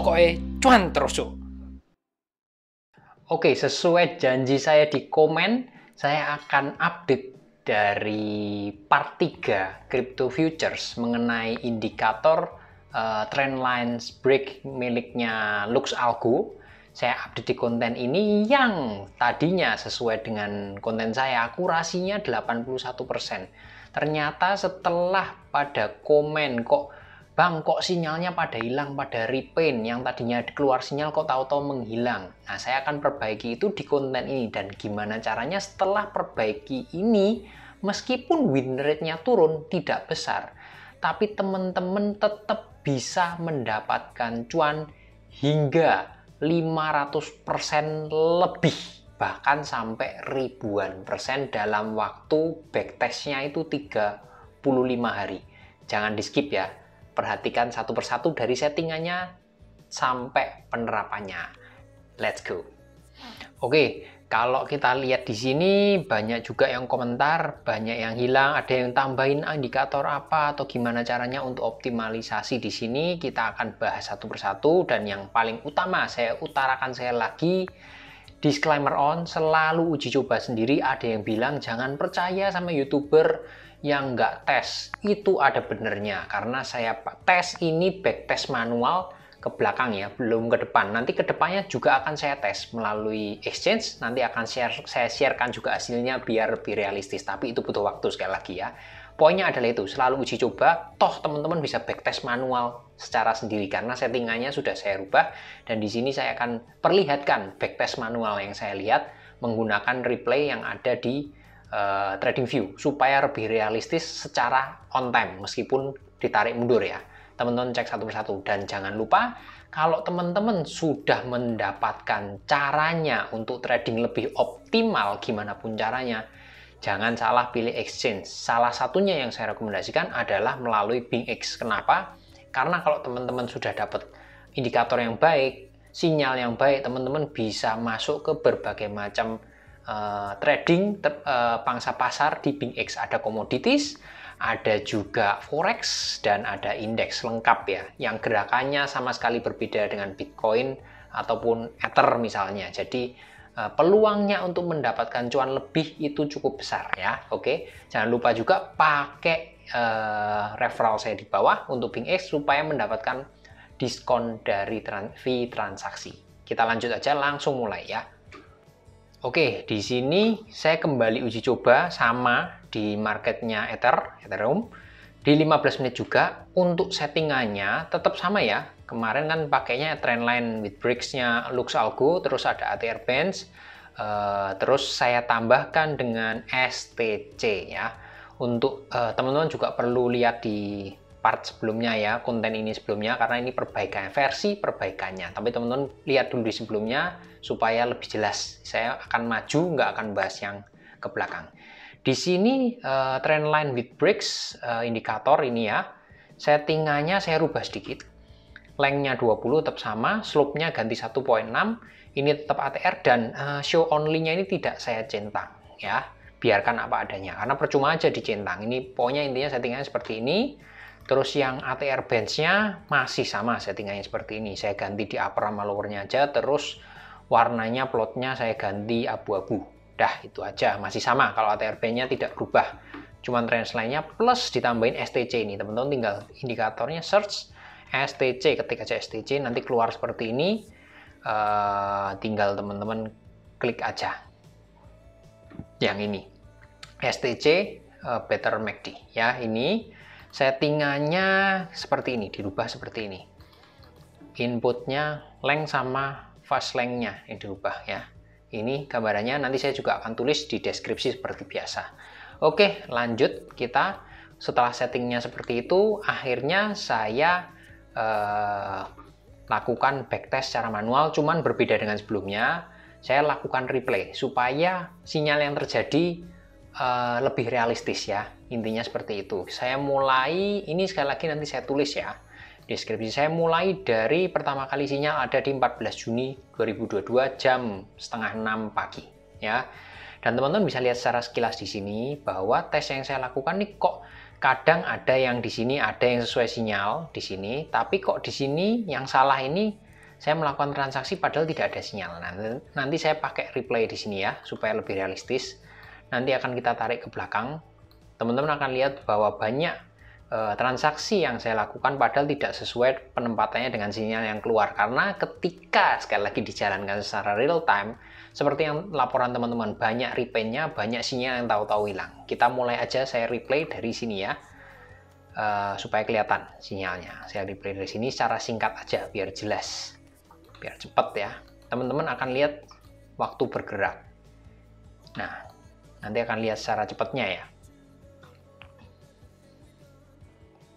Pokoknya cuan terus Cuk. Oke, sesuai janji saya di komen, saya akan update dari part 3 Crypto Futures mengenai indikator trendlines break miliknya LuxAlgo. Saya update di konten ini yang tadinya sesuai dengan konten saya akurasinya 81%. Ternyata setelah pada komen kok Bang, kok sinyalnya pada hilang, pada repaint, yang tadinya keluar sinyal kok tahu-tahu menghilang. Nah, saya akan perbaiki itu di konten ini. Dan gimana caranya setelah perbaiki ini, meskipun win rate-nya turun, tidak besar. Tapi teman-teman tetap bisa mendapatkan cuan hingga 500% lebih. Bahkan sampai ribuan persen dalam waktu backtest-nya itu 35 hari. Jangan di skip ya. Perhatikan satu persatu dari settingannya sampai penerapannya. Let's go. Oke, kalau kita lihat di sini banyak juga yang komentar, banyak yang hilang, ada yang tambahin indikator apa atau gimana caranya untuk optimalisasi di sini. Kita akan bahas satu persatu dan yang paling utama saya utarakan saya lagi. Disclaimer on, selalu uji coba sendiri. Ada yang bilang jangan percaya sama YouTuber yang nggak tes. Itu ada benernya, karena saya tes ini backtest manual ke belakang ya, belum ke depan. Nanti ke depannya juga akan saya tes melalui exchange, nanti akan saya sharekan juga hasilnya biar lebih realistis, tapi itu butuh waktu sekali lagi ya. Poinnya adalah itu, selalu uji coba, toh teman-teman bisa backtest manual secara sendiri karena settingannya sudah saya rubah, dan di sini saya akan perlihatkan backtest manual yang saya lihat menggunakan replay yang ada di TradingView supaya lebih realistis secara on time meskipun ditarik mundur ya. Teman-teman cek satu persatu dan jangan lupa kalau teman-teman sudah mendapatkan caranya untuk trading lebih optimal gimana pun caranya, jangan salah pilih exchange. Salah satunya yang saya rekomendasikan adalah melalui BingX. Kenapa? Karena kalau teman-teman sudah dapat indikator yang baik, sinyal yang baik, teman-teman bisa masuk ke berbagai macam trading pangsa pasar di BingX. Ada commodities, ada juga forex, dan ada indeks lengkap ya, yang gerakannya sama sekali berbeda dengan Bitcoin ataupun Ether misalnya. Jadi peluangnya untuk mendapatkan cuan lebih itu cukup besar ya. Oke, jangan lupa juga pakai referral saya di bawah untuk BingX supaya mendapatkan diskon dari fee transaksi. Kita lanjut aja, langsung mulai ya. Oke, di sini saya kembali uji coba sama di marketnya Ethereum di 15 menit juga. Untuk settingannya tetap sama ya. Kemarin kan pakainya trendline with breaks-nya LuxAlgo, terus ada ATR Bands, terus saya tambahkan dengan STC ya. Untuk teman-teman juga perlu lihat di part sebelumnya ya, konten ini sebelumnya, karena ini perbaikan versi perbaikannya. Tapi teman-teman lihat dulu di sebelumnya supaya lebih jelas. Saya akan maju, nggak akan bahas yang ke belakang. Di sini trendline with breaks indikator ini ya, settingannya saya rubah sedikit. Lengthnya 20 tetap sama, slope-nya ganti 1.6, ini tetap ATR, dan show only-nya ini tidak saya centang ya. Biarkan apa adanya, karena percuma aja dicentang. Ini pokoknya intinya settingannya seperti ini. Terus yang ATR bands-nya masih sama settingannya seperti ini. Saya ganti di upper sama lower-nya aja, terus warnanya plotnya saya ganti abu-abu. Dah, itu aja, masih sama. Kalau ATR band-nya tidak berubah. Cuman trendline-nya plus ditambahin STC ini. Teman-teman tinggal indikatornya search STC, ketik aja STC, nanti keluar seperti ini. Tinggal teman-teman klik aja yang ini. STC Better MACD ya, ini settingannya seperti ini, dirubah seperti ini. Inputnya length sama fast length-nya yang dirubah ya. Ini gambarannya, nanti saya juga akan tulis di deskripsi seperti biasa. Oke, lanjut kita. Setelah settingnya seperti itu, akhirnya saya lakukan backtest secara manual, cuman berbeda dengan sebelumnya. Saya lakukan replay supaya sinyal yang terjadi lebih realistis ya. Intinya seperti itu. Saya mulai, ini sekali lagi nanti saya tulis ya deskripsi. Saya mulai dari pertama kali sinyal ada di 14 Juni 2022 jam setengah 6 pagi ya. Dan teman-teman bisa lihat secara sekilas di sini bahwa tes yang saya lakukan nih kok kadang ada yang di sini ada yang sesuai sinyal di sini, tapi kok di sini yang salah ini saya melakukan transaksi padahal tidak ada sinyal. Nah, nanti saya pakai replay di sini ya, supaya lebih realistis. Nanti akan kita tarik ke belakang. Teman-teman akan lihat bahwa banyak transaksi yang saya lakukan padahal tidak sesuai penempatannya dengan sinyal yang keluar. Karena ketika sekali lagi dijalankan secara real time, seperti yang laporan teman-teman, banyak replaynya, banyak sinyal yang tahu-tahu hilang. Kita mulai aja, saya replay dari sini ya. Supaya kelihatan sinyalnya. Saya replay dari sini secara singkat aja biar jelas, biar cepat ya. Teman-teman akan lihat waktu bergerak. Nah, nanti akan lihat secara cepatnya ya.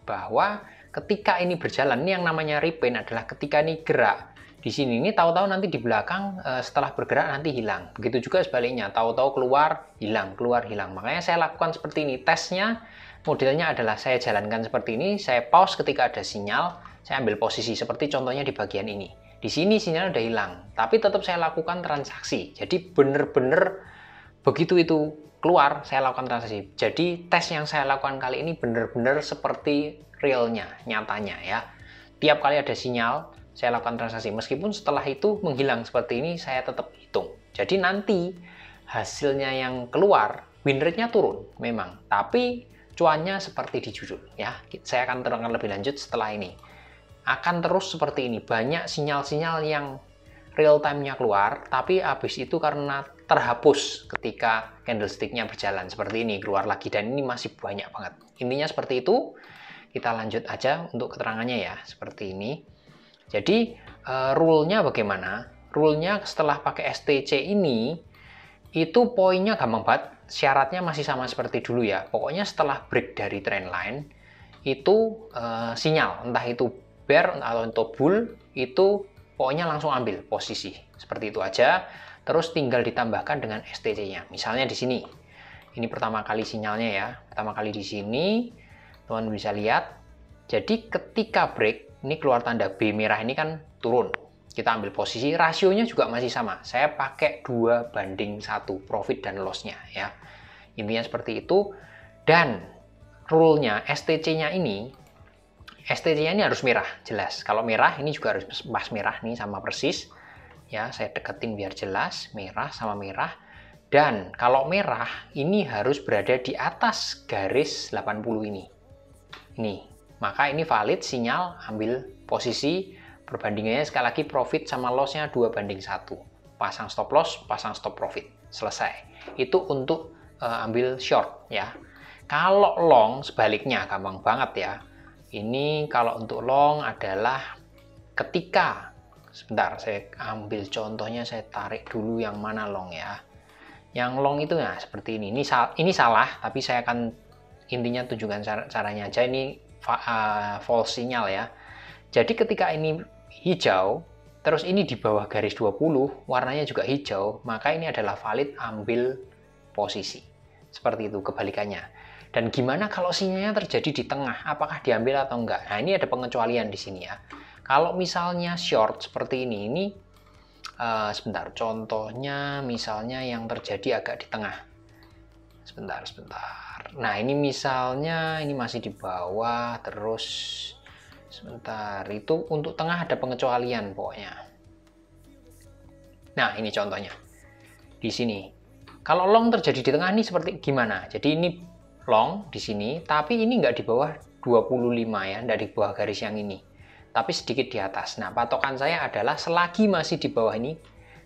Bahwa ketika ini berjalan, ini yang namanya repaint adalah ketika ini gerak. Di sini ini tahu-tahu nanti di belakang setelah bergerak nanti hilang. Begitu juga sebaliknya, tahu-tahu keluar, hilang, keluar, hilang. Makanya saya lakukan seperti ini. Tesnya modelnya adalah saya jalankan seperti ini, saya pause ketika ada sinyal, saya ambil posisi seperti contohnya di bagian ini. Di sini sinyal udah hilang, tapi tetap saya lakukan transaksi. Jadi bener-bener begitu itu keluar, saya lakukan transaksi. Jadi tes yang saya lakukan kali ini bener-bener seperti realnya, nyatanya ya. Tiap kali ada sinyal, saya lakukan transaksi. Meskipun setelah itu menghilang seperti ini, saya tetap hitung. Jadi nanti hasilnya yang keluar, win rate-nya turun memang, tapi cuannya seperti di judul ya. Saya akan terangkan lebih lanjut setelah ini. Akan terus seperti ini, banyak sinyal-sinyal yang real time-nya keluar, tapi habis itu karena terhapus ketika candlestick-nya berjalan seperti ini, keluar lagi, dan ini masih banyak banget. Intinya seperti itu. Kita lanjut aja untuk keterangannya ya, seperti ini. Jadi rule-nya bagaimana? Rule-nya setelah pakai STC ini, itu poinnya gampang banget. Syaratnya masih sama seperti dulu ya. Pokoknya setelah break dari trendline itu sinyal, entah itu bear atau bull, itu pokoknya langsung ambil posisi. Seperti itu aja. Terus tinggal ditambahkan dengan STC-nya. Misalnya di sini. Ini pertama kali sinyalnya ya. Pertama kali di sini, teman bisa lihat. Jadi ketika break, ini keluar tanda B merah ini kan turun. Kita ambil posisi, rasionya juga masih sama. Saya pakai 2:1 profit dan loss-nya ya. Intinya seperti itu. Dan rule-nya, STC-nya ini harus merah, jelas. Kalau merah, ini juga harus pas merah nih sama persis. Ya, saya deketin biar jelas, merah sama merah. Dan kalau merah, ini harus berada di atas garis 80 ini. Ini, maka ini valid, sinyal, ambil posisi. Perbandingannya sekali lagi profit sama loss-nya 2:1. Pasang stop loss, pasang stop profit. Selesai. Itu untuk ambil short ya. Kalau long sebaliknya gampang banget ya. Ini kalau untuk long adalah ketika, sebentar saya ambil contohnya, saya tarik dulu yang mana long ya. Yang long itu ya seperti ini. Ini salah, tapi saya akan intinya tunjukkan caranya aja. Ini false sinyal ya. Jadi ketika ini hijau, terus ini di bawah garis 20, warnanya juga hijau, maka ini adalah valid, ambil posisi. Seperti itu kebalikannya. Dan gimana kalau sinyalnya terjadi di tengah, apakah diambil atau enggak? Nah, ini ada pengecualian di sini ya. Kalau misalnya short seperti ini sebentar, contohnya misalnya yang terjadi agak di tengah. Sebentar. Nah, ini misalnya ini masih di bawah, terus sebentar, itu untuk tengah ada pengecualian pokoknya. Nah, ini contohnya. Di sini. Kalau long terjadi di tengah ini seperti gimana? Jadi ini long di sini, tapi ini nggak di bawah 25 ya, nggak di bawah garis yang ini. Tapi sedikit di atas. Nah, patokan saya adalah selagi masih di bawah ini,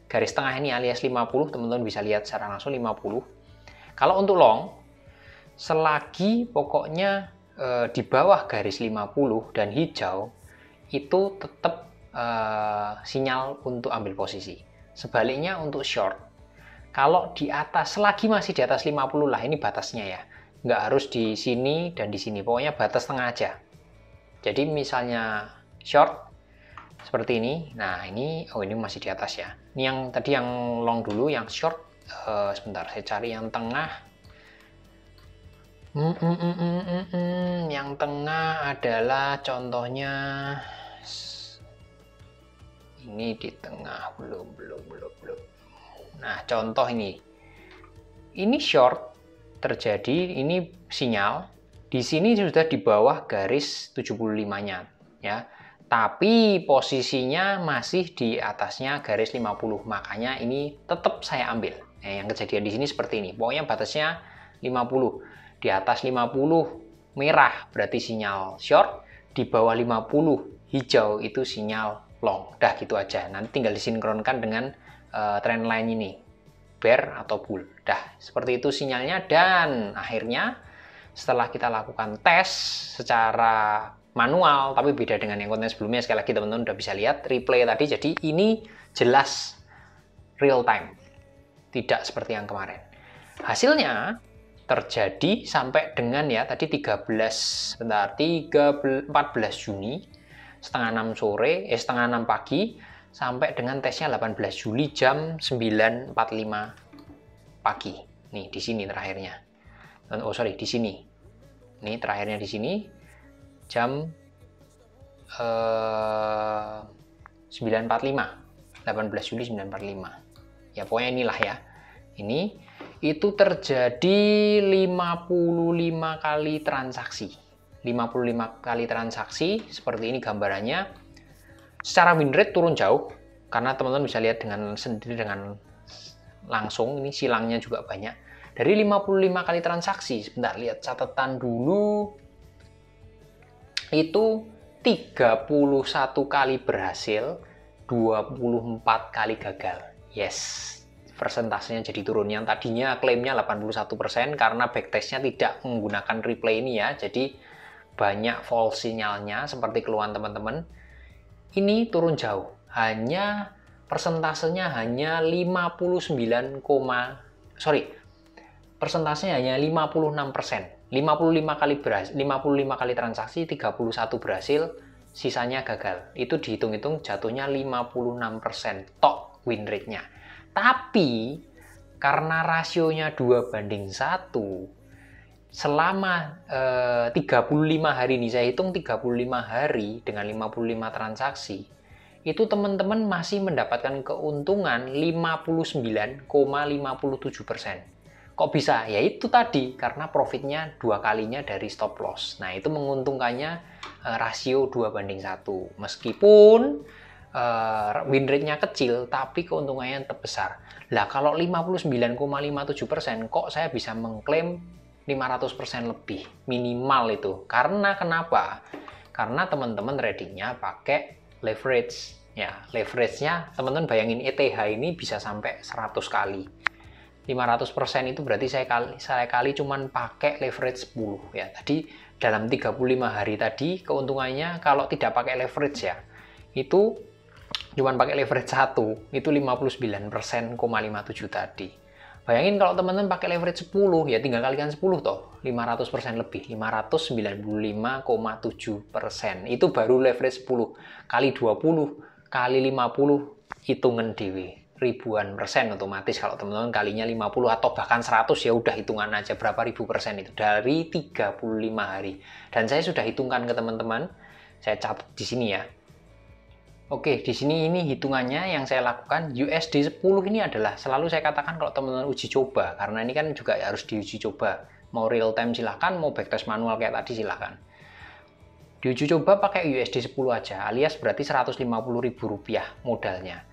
garis tengah ini alias 50, teman-teman bisa lihat secara langsung 50. Kalau untuk long, selagi pokoknya di bawah garis 50 dan hijau, itu tetap sinyal untuk ambil posisi. Sebaliknya untuk short, kalau di atas, selagi masih di atas 50 lah, ini batasnya ya. Nggak harus di sini dan di sini, pokoknya batas tengah aja. Jadi misalnya short seperti ini, nah ini, oh ini masih di atas ya. Ini yang tadi yang long dulu, yang short, sebentar saya cari yang tengah. Yang tengah adalah contohnya ini di tengah, belum. Nah, contoh ini short terjadi, ini sinyal di sini sudah di bawah garis 75-nya ya. Tapi posisinya masih di atasnya garis 50, makanya ini tetap saya ambil. Nah, yang kejadian di sini seperti ini. Pokoknya batasnya 50. Di atas 50 merah berarti sinyal short, di bawah 50 hijau itu sinyal long. Dah gitu aja. Nanti tinggal disinkronkan dengan trendline ini, bear atau bull. Dah seperti itu sinyalnya. Dan akhirnya setelah kita lakukan tes secara manual, tapi beda dengan yang konten sebelumnya, sekali lagi teman-teman udah bisa lihat replay tadi, jadi ini jelas real time, tidak seperti yang kemarin. Hasilnya terjadi sampai dengan ya tadi 14 Juni setengah 6 sore, setengah 6 pagi, sampai dengan tesnya 18 Juli jam 9.45 pagi. Nih di sini terakhirnya. Oh sorry, di sini. Ini terakhirnya di sini jam 9.45, 18 Juli 9.45. Ya pokoknya inilah ya. Ini itu terjadi 55 kali transaksi. 55 kali transaksi seperti ini gambarannya. Secara win rate turun jauh karena teman-teman bisa lihat dengan sendiri dengan langsung, ini silangnya juga banyak. Dari 55 kali transaksi, sebentar lihat catatan dulu, itu 31 kali berhasil, 24 kali gagal. Yes, persentasenya jadi turun. Yang tadinya klaimnya 81% karena backtestnya tidak menggunakan replay ini ya, jadi banyak false sinyalnya seperti keluhan teman-teman. Ini turun jauh, hanya persentasenya hanya 56%. 55 kali berhasil, 55 kali transaksi, 31 berhasil, sisanya gagal. Itu dihitung-hitung jatuhnya 56% tok win rate-nya. Tapi karena rasionya 2:1, selama 35 hari ini, saya hitung 35 hari dengan 55 transaksi, itu teman-teman masih mendapatkan keuntungan 59,57%. Kok bisa? Ya itu tadi, karena profitnya 2 kalinya dari stop loss. Nah itu menguntungkannya rasio 2:1. Meskipun win rate-nya kecil, tapi keuntungannya tetap besar. Lah kalau 59,57%, kok saya bisa mengklaim 500% lebih? Minimal itu. Karena kenapa? Karena teman-teman tradingnya pakai leverage. Ya, leverage-nya teman-teman bayangin ETH ini bisa sampai 100 kali. 500% itu berarti saya kali cuman pakai leverage 10 ya. Tadi dalam 35 hari tadi keuntungannya kalau tidak pakai leverage ya, itu cuman pakai leverage 1, itu 59,57 tadi. Bayangin kalau teman-teman pakai leverage 10 ya, tinggal kalikan 10 toh, 500% lebih, 595,7%. Itu baru leverage 10 kali 20 kali 50 hitungan dewe. Ribuan persen otomatis kalau teman-teman kalinya 50 atau bahkan 100 ya udah hitungan aja berapa ribu persen itu dari 35 hari. Dan saya sudah hitungkan ke teman-teman, saya catat di sini ya. Oke, di sini ini hitungannya yang saya lakukan. USD 10 ini adalah selalu saya katakan kalau teman-teman uji coba, karena ini kan juga harus diuji coba. Mau real time silahkan, mau backtest manual kayak tadi silahkan. Diuji coba pakai USD 10 aja, alias berarti Rp150.000 modalnya.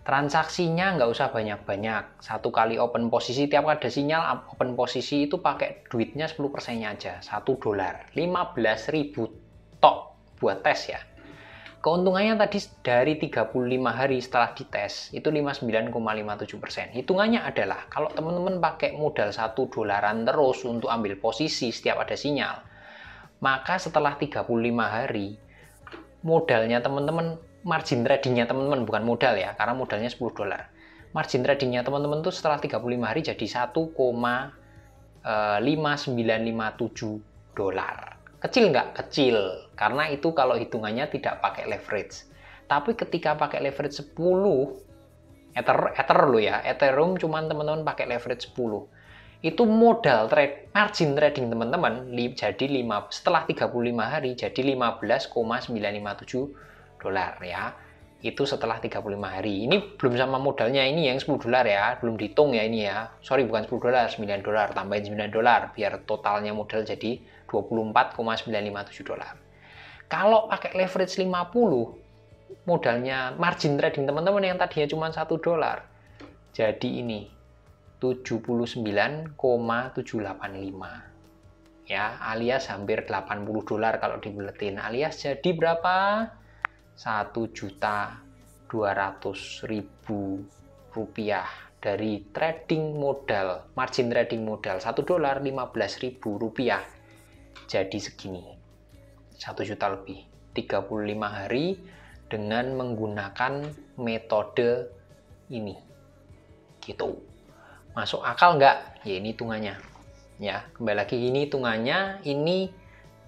Transaksinya nggak usah banyak-banyak. Satu kali open posisi, tiap ada sinyal open posisi itu pakai duitnya 10%-nya aja, $1. 15.000 tok buat tes ya. Keuntungannya tadi dari 35 hari setelah dites itu 59,57%. Hitungannya adalah kalau teman-teman pakai modal $1 terus untuk ambil posisi setiap ada sinyal, maka setelah 35 hari modalnya teman-teman, margin tradingnya teman-teman, bukan modal ya, karena modalnya $10. Margin tradingnya teman-teman tuh setelah 35 hari jadi $1,5957. Kecil nggak? Kecil, karena itu kalau hitungannya tidak pakai leverage. Tapi ketika pakai leverage 10, Ether lo ya, Ethereum cuman teman-teman pakai leverage 10. Itu modal margin trading teman-teman jadi setelah 35 hari jadi $15,957 ya. Itu setelah 35 hari. Ini belum sama modalnya ini yang $10 ya, belum dihitung ya ini ya. Sorry, bukan $10, $9, tambahin $9 biar totalnya modal jadi $24,957. Kalau pakai leverage 50, modalnya margin trading teman-teman yang tadinya cuma $1, jadi ini 79,785 ya, alias hampir $80 kalau dibulatin, alias jadi berapa? 1.200.000 rupiah dari trading modal, margin trading modal $1, 15.000 rupiah, jadi segini 1 juta lebih 35 hari dengan menggunakan metode ini gitu. Masuk akal nggak? Ya ini hitungannya ya, kembali lagi ini hitungannya. Ini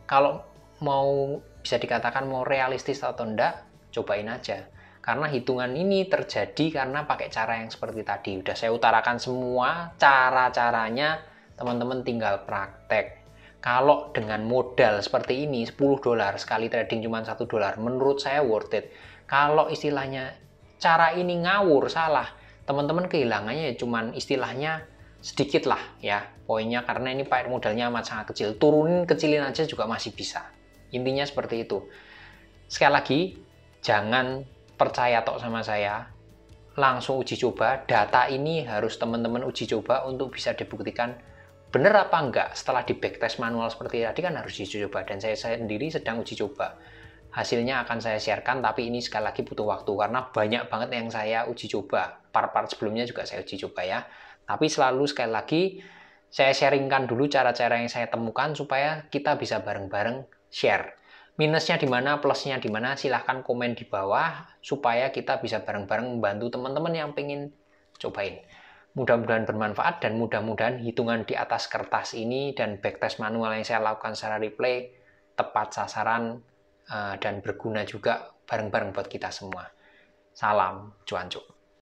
kalau mau bisa dikatakan mau realistis atau enggak, cobain aja, karena hitungan ini terjadi karena pakai cara yang seperti tadi. Udah saya utarakan semua cara-caranya, teman-teman tinggal praktek. Kalau dengan modal seperti ini $10 sekali trading cuma $1, menurut saya worth it. Kalau istilahnya cara ini ngawur, salah, teman-teman kehilangannya ya cuman istilahnya sedikit lah ya poinnya, karena ini pakai modalnya amat sangat kecil. Turunin, kecilin aja juga masih bisa. Intinya seperti itu. Sekali lagi, jangan percaya tok sama saya, langsung uji coba. Data ini harus teman-teman uji coba untuk bisa dibuktikan benar apa enggak. Setelah di backtest manual seperti tadi kan harus uji coba, dan saya sendiri sedang uji coba. Hasilnya akan saya sharekan, tapi ini sekali lagi butuh waktu karena banyak banget yang saya uji coba. Part-part sebelumnya juga saya uji coba ya. Tapi selalu sekali lagi saya sharingkan dulu cara-cara yang saya temukan supaya kita bisa bareng-bareng share. Minusnya di mana, plusnya di mana, silahkan komen di bawah supaya kita bisa bareng-bareng membantu teman-teman yang pengen cobain. Mudah-mudahan bermanfaat dan mudah-mudahan hitungan di atas kertas ini dan backtest manual yang saya lakukan secara replay tepat sasaran dan berguna juga bareng-bareng buat kita semua. Salam cuancuk.